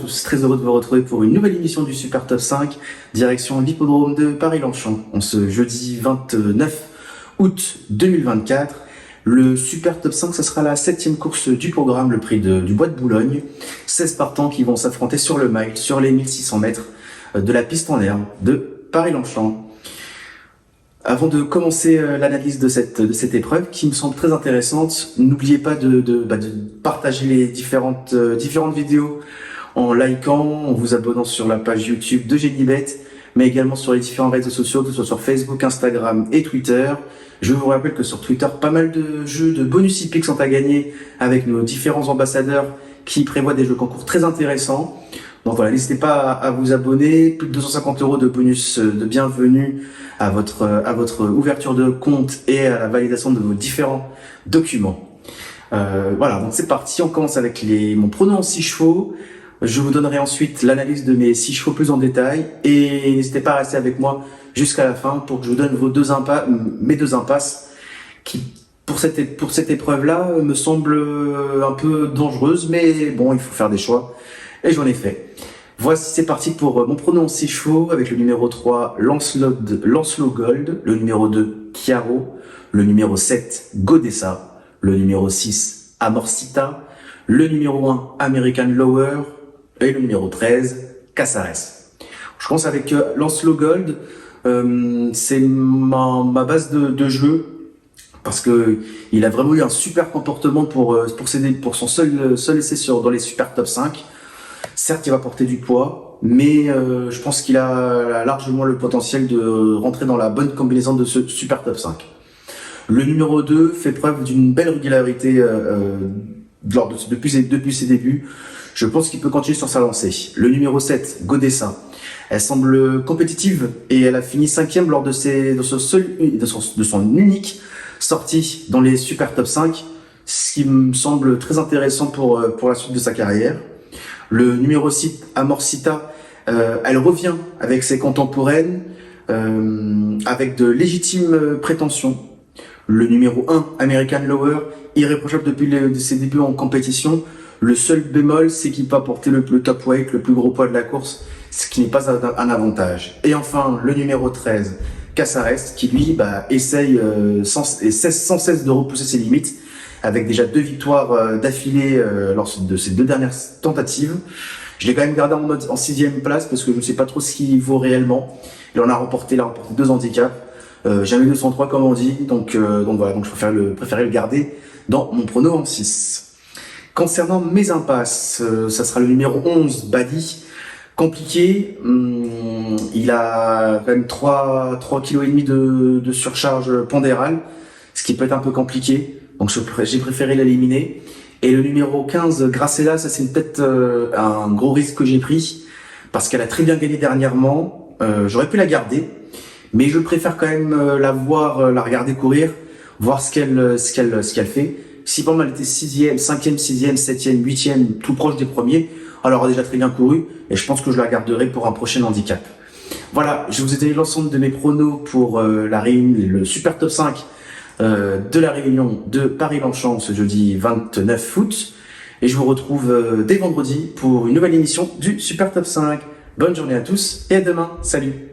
tous, très heureux de vous retrouver pour une nouvelle émission du Super Top 5, direction l'hippodrome de Paris-Longchamp, en ce jeudi 29 août 2024. Le Super Top 5, ce sera la 7e course du programme, le prix du Bois de Boulogne. 16 partants qui vont s'affronter sur le mile, sur les 1600 mètres de la piste en herbe de Paris-Longchamp. Avant de commencer l'analyse de cette épreuve, qui me semble très intéressante, n'oubliez pas de partager les différentes vidéos en likant, en vous abonnant sur la page YouTube de Génibet, mais également sur les différents réseaux sociaux, que ce soit sur Facebook, Instagram et Twitter. Je vous rappelle que sur Twitter, pas mal de jeux de bonus hippiques sont à gagner avec nos différents ambassadeurs qui prévoient des jeux concours très intéressants. Donc voilà, n'hésitez pas à vous abonner, plus de 250 € de bonus de bienvenue à votre ouverture de compte et à la validation de vos différents documents. Voilà, donc c'est parti, on commence avec mon prono en 6 chevaux. Je vous donnerai ensuite l'analyse de mes 6 chevaux plus en détail et n'hésitez pas à rester avec moi jusqu'à la fin pour que je vous donne mes deux impasses qui, pour cette épreuve-là, me semblent un peu dangereuses, mais bon, il faut faire des choix et j'en ai fait. Voici, c'est parti pour mon pronom en 6 chevaux avec le numéro 3, Lancelot Gold, le numéro 2, Chiaro, le numéro 7, Godessa, le numéro 6, Amorcita, le numéro 1, American Lower et le numéro 13, Casares. Je commence avec Lancelot Gold, c'est ma base de jeu parce que il a vraiment eu un super comportement pour son seul essai dans les Super Top 5. Certes, il va porter du poids, mais je pense qu'il a largement le potentiel de rentrer dans la bonne combinaison de ce Super Top 5. Le numéro 2 fait preuve d'une belle régularité depuis ses débuts. Je pense qu'il peut continuer sur sa lancée. Le numéro 7, Godessa, elle semble compétitive et elle a fini 5e lors de son unique sortie dans les Super Top 5, ce qui me semble très intéressant pour la suite de sa carrière. Le numéro 6, Amorcita, elle revient avec ses contemporaines, avec de légitimes prétentions. Le numéro 1, American Lower, irréprochable depuis ses débuts en compétition. Le seul bémol, c'est qu'il peut apporter le top weight, le plus gros poids de la course, ce qui n'est pas un avantage. Et enfin, le numéro 13, Casares, qui lui essaye sans cesse de repousser ses limites, avec déjà 2 victoires d'affilée lors de ses 2 dernières tentatives. Je l'ai quand même gardé en 6e place parce que je ne sais pas trop ce qu'il vaut réellement. Il a remporté 2 handicaps. Jamais 203 comme on dit, donc voilà, donc je préférais le garder dans mon prono en 6. Concernant mes impasses, ça sera le numéro 11, Badi. Compliqué, il a quand même 3,5 kg de surcharge pondérale, ce qui peut être un peu compliqué. Donc j'ai préféré l'éliminer. Et le numéro 15, Gracella, ça c'est peut-être un gros risque que j'ai pris parce qu'elle a très bien gagné dernièrement. J'aurais pu la garder, mais je préfère quand même la regarder courir, voir ce qu'elle fait. Si pendant elle était 6e, 5e, 6e, 7e, 8e, tout proche des premiers, elle aura déjà très bien couru et je pense que je la garderai pour un prochain handicap. Voilà, je vous ai donné l'ensemble de mes pronos pour le Super Top 5 de la réunion de Paris-Longchamp ce jeudi 29 août. Et je vous retrouve dès vendredi pour une nouvelle émission du Super Top 5. Bonne journée à tous et à demain. Salut!